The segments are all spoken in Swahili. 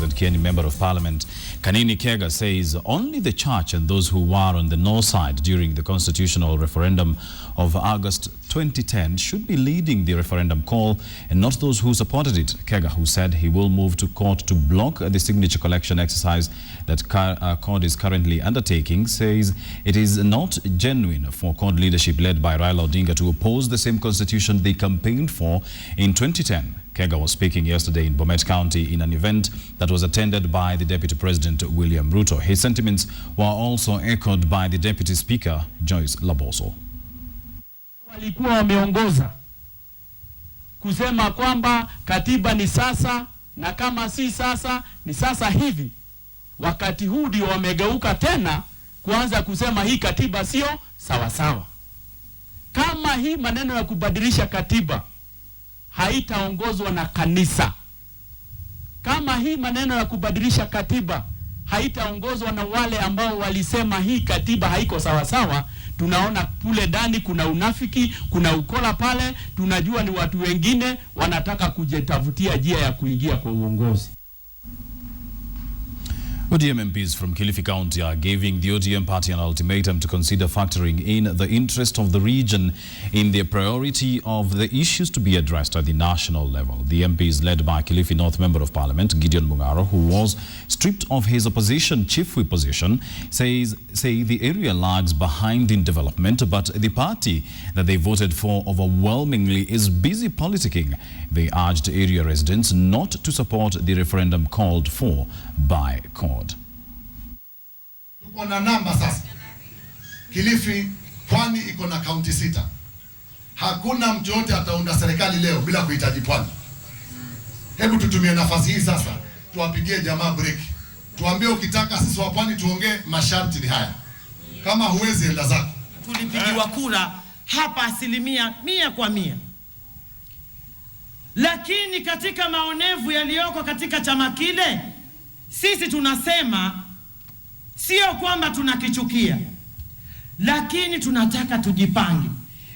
represented Kieni Member of Parliament Kanini Kega says only the church and those who were on the no side during the constitutional referendum of August 2010 should be leading the referendum call and not those who supported it. Kega, who said he will move to court to block the signature collection exercise that CORD is currently undertaking, says it is not genuine for CORD leadership led by Raila Odinga to oppose the same constitution they campaigned for in 2010. Kega was speaking yesterday in Bomet County in an event that was attended by the Deputy President William Ruto. His sentiments were also echoed by the Deputy Speaker Joyce Laboso. Walikuwa wameongoza kusema kwamba katiba ni sasa, na kama si sasa ni sasa hivi. Wakati huu ndio wamegeuka tena kuanza kusema hii katiba sio sawa sawa. Kama hii maneno ya kubadilisha katiba haitaongozwa na kanisa, kama hii maneno ya kubadilisha katiba haitaongozwa na wale ambao walisema hii katiba haiko sawa sawa, tunaona kule ndani kuna unafiki, kuna ukola pale, tunajua ni watu wengine wanataka kujitafutia njia ya kuingia kwa uongozi. ODM MPs from Kilifi County are giving the ODM party an ultimatum to consider factoring in the interest of the region in the priority of the issues to be addressed at the national level. The MPs, led by Kilifi North Member of Parliament Gideon Mungaro, who was stripped of his opposition chief whip position, say the area lags behind in development, but the party that they voted for overwhelmingly is busy politicking. They urged area residents not to support the referendum called for by CORD. Tuko na namba sasa. Kilifi Pwani iko na kaunti 6. Hakuna mtu yote ataunda serikali leo bila kuhitaji Pwani. Hebu tutumie nafasi hii sasa tuwapigie jamaa break. Tuambie ukitaka sisi wa Pwani tuongee, masharti ni haya. Kama huwezi enda zako. Tulipigiwa kura hapa 100%. Lakini katika maonevu yaliyoko katika chama kile, sisi tunasema sio kwamba tunakichukia, lakini tunataka tujipange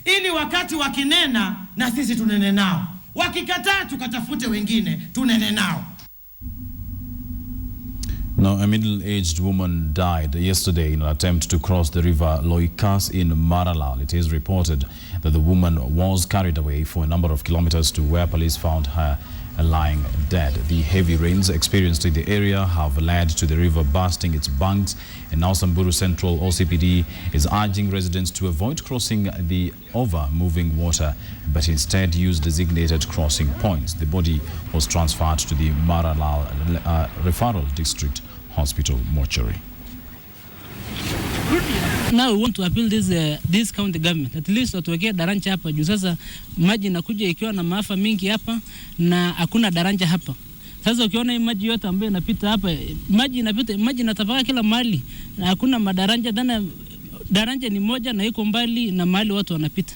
ili wakati wakinena na sisi tunene nao, wakikataa tukatafute wengine tunene nao. Now, a middle-aged woman died yesterday in an attempt to cross the River Loikas in Maralal. It is reported that the woman was carried away for a number of kilometers to where police found her lying dead. The heavy rains experienced in the area have led to the river bursting its banks, and now Samburu Central OCPD is urging residents to avoid crossing the over-moving water, but instead use designated crossing points. The body was transferred to the Maralal Referral District Hospital mortuary. Now we want to appeal this county government, at least watuwekea daraja hapa juu. Sasa maji inakuja ikiwa na maafa mingi hapa na hakuna daraja hapa. Sasa ukiona hii maji yote ambayo inapita hapa, maji inatapaka kila mahali na hakuna madaraja, tena daraja ni moja na iko mbali na mahali watu wanapita.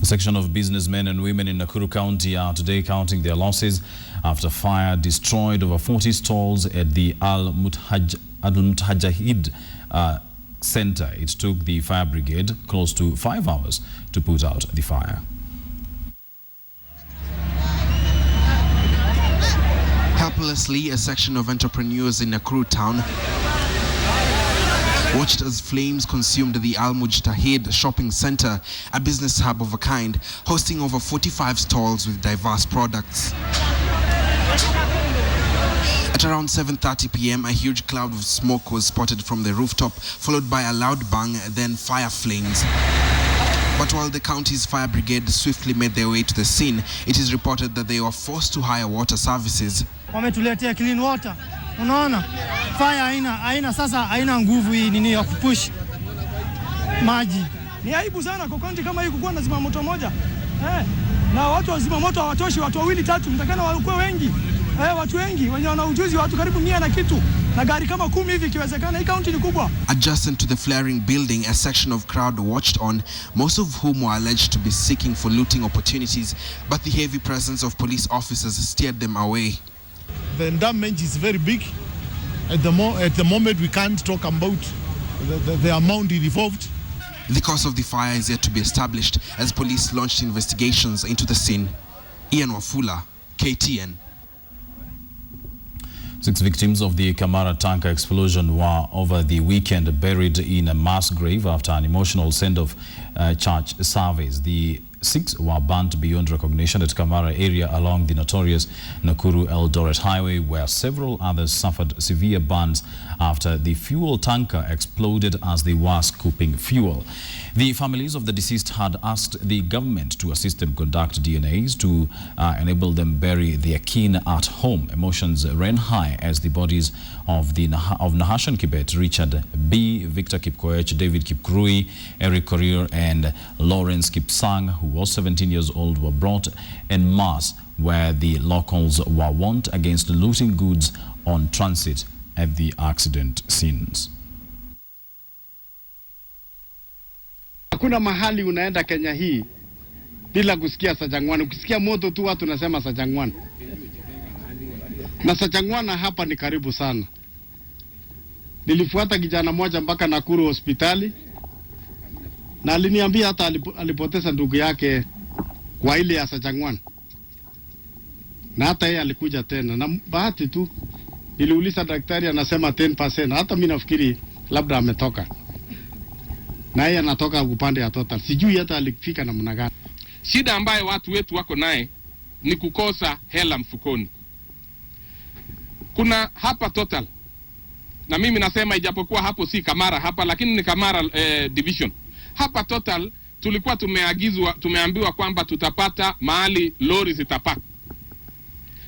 A section of businessmen and women in Nakuru County are today counting their losses after fire destroyed over 40 stalls at the Al-Mutahajahid Center. It took the fire brigade close to 5 hours to put out the fire. Helplessly, a section of entrepreneurs in Nakuru town watched as flames consumed the Al-Mujtahid shopping center, a business hub of a kind, hosting over 45 stalls with diverse products. At around 7:30 p.m., a huge cloud of smoke was spotted from the rooftop, followed by a loud bang, then fire flames. But while the county's fire brigade swiftly made their way to the scene, it is reported that they were forced to hire water services. Wametuletea clean water. Unaona? Fire haina nguvu hii nini ya kupush maji. Ni aibu sana kwa kaunti kama hii kukuwa na zima moto moja. Na watu wa zima moto hawatoshi, watu 2-3 mtakana wakuwe wengi. Watu wengi wenye wana ujuzi, watu karibu 100 na kitu, na gari kama 10 hivi ikiwezekana. Hii kaunti ni kubwa. Adjacent to the flaring building, a section of crowd watched on, most of whom were alleged to be seeking for looting opportunities, but the heavy presence of police officers steered them away. The damage is very big. At the moment, we can't talk about the amount involved. The cause of the fire is yet to be established as police launched investigations into the scene. Ian Wafula, KTN. 6 victims of the Kamara tanker explosion were over the weekend buried in a mass grave after an emotional send-off church service. The 6 were burnt beyond recognition at Kamara area along the notorious Nakuru-Eldoret highway, where several others suffered severe burns after the fuel tanker exploded as they were scooping fuel. The families of the deceased had asked the government to assist them conduct DNAs to enable them bury their kin at home. Emotions ran high as the bodies of Nahashan Kibet, Richard B., Victor Kipkoech, David Kipkurui, Eric Korir, and Lawrence Kipsang, who was 17 years old, were brought en masse, where the locals were warned against looting goods on transit at the accident scenes. Hakuna mahali unaenda Kenya hii bila kusikia Sajangwana. Ukisikia moto tu watu nasema Sajangwana. Na Sajangwana hapa ni karibu sana. Nilifuata kijana mmoja mpaka Nakuru hospitali. Na aliniambia hata alipoteza ndugu yake kwa ile ya Sajangwana. Na hata yeye alikuja tena. Na bahati tu niliuliza daktari, anasema 10%. Hata mimi nafikiri labda ametoka. Na yeye anatoka upande ya Total. Sijui hata alifika namna gani. Shida ambayo watu wetu wako naye ni kukosa hela mfukoni. Kuna hapa Total. Na mimi nasema ijapokuwa hapo si Kamara hapa, lakini ni Kamara division. Hapa Total tulikuwa tumeambiwa kwamba tutapata mahali lori zitapaka.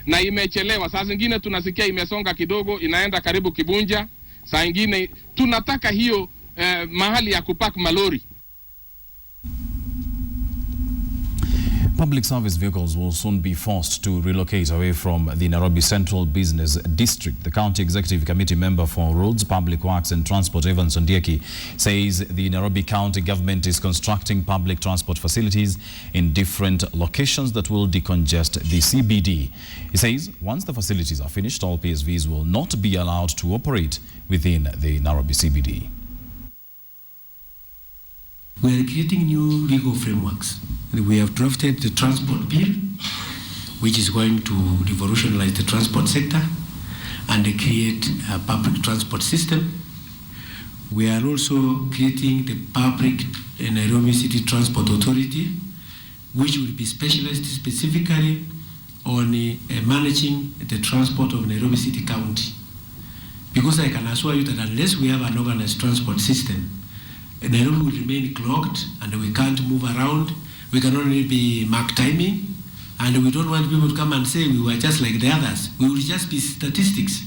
Na imechelewa. Saa zingine tunasikia imesonga kidogo, inaenda karibu Kibunja. Saa ingine tunataka hiyo mahali ya kupark malori. Public service vehicles will soon be forced to relocate away from the Nairobi Central Business District. The County Executive Committee member for Roads, Public Works and Transport, Evans Ondieki, says the Nairobi County government is constructing public transport facilities in different locations that will decongest the CBD. He says once the facilities are finished, all PSVs will not be allowed to operate within the Nairobi CBD. We are creating new legal frameworks. We have drafted the transport bill, which is going to revolutionize the transport sector and create a public transport system. We are also creating the public Nairobi City Transport Authority, which will be specialized specifically on managing the transport of Nairobi City County. Because I can assure you that unless we have an organized transport system, Nairobi will remain clogged and we can't move around. We can only be mark timing, and we don't want people to come and say we were just like the others. We will just be statistics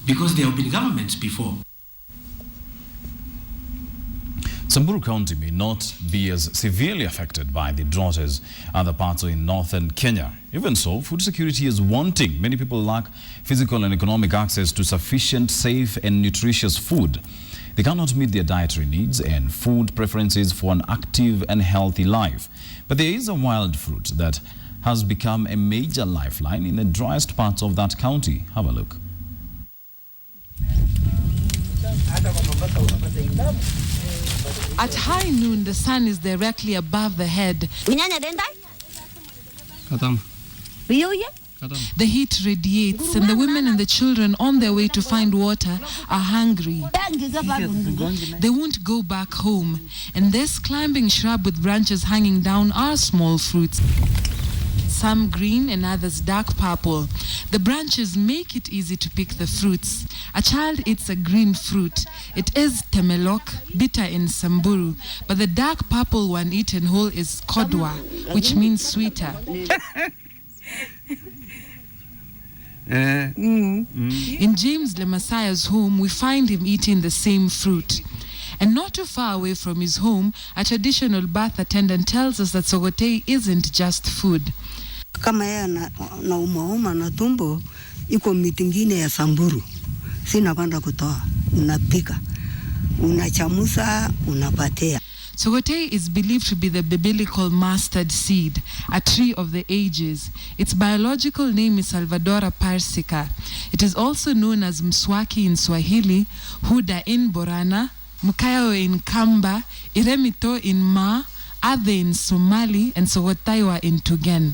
because there have been governments before. Samburu County may not be as severely affected by the drought as other parts in northern Kenya. Even so, food security is wanting. Many people lack physical and economic access to sufficient, safe and nutritious food. They cannot meet their dietary needs and food preferences for an active and healthy life. But there is a wild fruit that has become a major lifeline in the driest parts of that county. Have a look. At high noon, the sun is directly above the head. The heat radiates, and the women and the children on their way to find water are hungry. They won't go back home, and this climbing shrub with branches hanging down are small fruits. Some green and others dark purple. The branches make it easy to pick the fruits. A child eats a green fruit. It is temelok, bitter in Samburu, but the dark purple one eaten whole is kodwa, which means sweeter. In James Le Messiah's home, we find him eating the same fruit. And not too far away from his home, a traditional birth attendant tells us that sogotei isn't just food. Kama yeye na umauma na tumbo, iko miti ingine ya Samburu. Sina kwenda kutoa, unapika, unachamusa, unapatea. Sogotei is believed to be the biblical mustard seed, a tree of the ages. Its biological name is Salvadora persica. It is also known as mswaki in Swahili, huda in Borana, mkayo in Kamba, iremito in Ma, Adhe in Somali, and sogotaiwa in Tugen.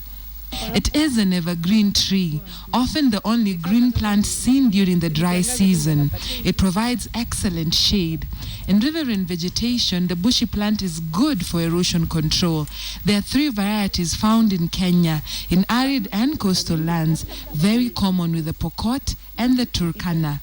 It is an evergreen tree, often the only green plant seen during the dry season. It provides excellent shade. In riverine vegetation, the bushy plant is good for erosion control. There are 3 varieties found in Kenya, in arid and coastal lands, very common with the Pokot and the Turkana.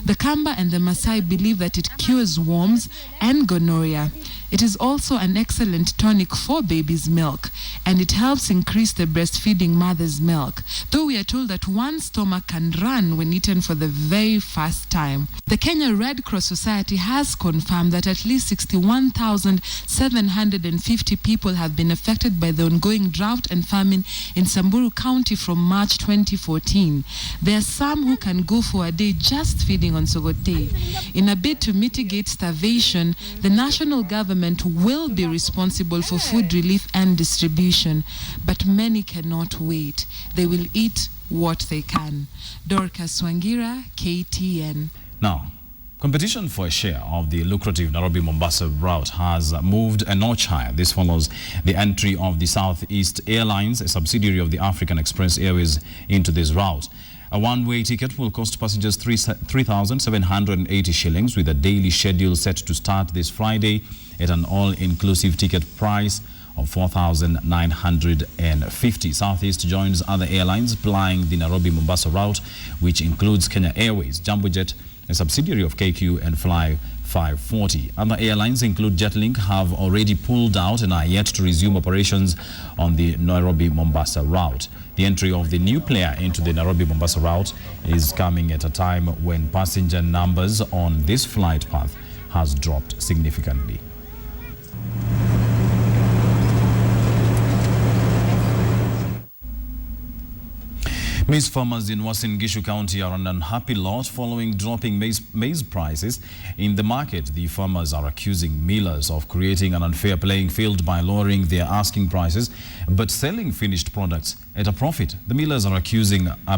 The Kamba and the Maasai believe that it cures worms and gonorrhea. It is also an excellent tonic for baby's milk, and it helps increase the breastfeeding mother's milk, though we are told that one stomach can run when eaten for the very first time. The Kenya Red Cross Society has confirmed that at least 61,750 people have been affected by the ongoing drought and famine in Samburu County from March 2014. There are some who can go for a day just feeding on sogote. In a bid to mitigate starvation, the national government will be responsible for food relief and distribution, but many cannot wait. They will eat what they can. Dorcas Wangira, KTN. Now, competition for a share of the lucrative Nairobi-Mombasa route has moved a notch higher. This follows the entry of the East Airlines, a subsidiary of the African Express Airways, into this route. A one-way ticket will cost passengers 3,780 shillings, with a daily schedule set to start this Friday at an all-inclusive ticket price of 4,950. Southeast joins other airlines plying the Nairobi-Mombasa route, which includes Kenya Airways, Jambojet, a subsidiary of KQ, and Fly 540. Other airlines include Jetlink have already pulled out and are yet to resume operations on the Nairobi-Mombasa route. The entry of the new player into the Nairobi-Mombasa route is coming at a time when passenger numbers on this flight path has dropped significantly. Maize farmers in Uasin Gishu County are on an unhappy lot following dropping maize prices in the market. The farmers are accusing millers of creating an unfair playing field by lowering their asking prices but selling finished products at a profit. The millers are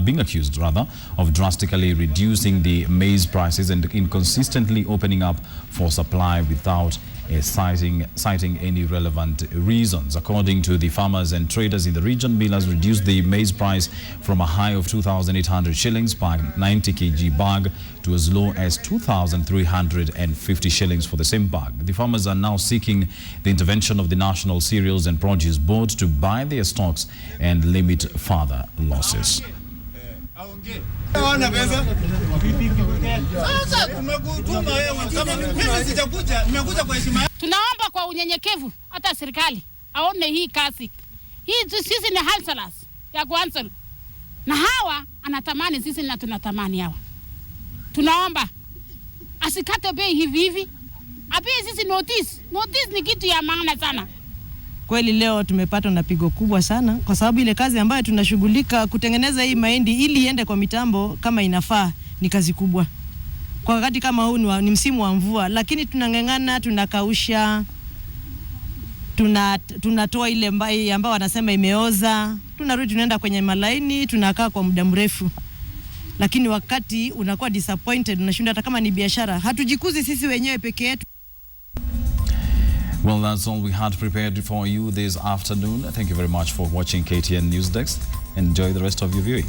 being accused of drastically reducing the maize prices and inconsistently opening up for supply without citing any relevant reasons. According to the farmers and traders in the region, millers reduced the maize price from a high of 2,800 shillings per 90 kg bag to as low as 2,350 shillings for the same bag. The farmers are now seeking the intervention of the National Cereals and Produce Board to buy their stocks and limit further losses. Tunaomba kwa unyenyekevu hata serikali aone hii kazi. Hii sisi ni halsalas ya kuansel. Na hawa anatamani sisi na tunatamani hawa. Tunaomba asikate bei hivi. Apie sisi notice. Notice ni kitu ya maana sana. Kweli leo tumepata na pigo kubwa sana kwa sababu ile kazi ambayo tunashughulika kutengeneza hii mahindi ili iende kwa mitambo kama inafaa ni kazi kubwa. Kwa wakati kama huu ni msimu wa mvua, lakini tunang'ang'ana, tunakausha, tunatoa ile ambayo wanasema imeoza, tunarudi tunaenda kwenye malaini, tunakaa kwa muda mrefu. Lakini wakati unakuwa disappointed, unashinda hata kama ni biashara. Hatujikuzi sisi wenyewe peke yetu. Well, that's all we had prepared for you this afternoon. Thank you very much for watching KTN Newsdesk. Enjoy the rest of your viewing.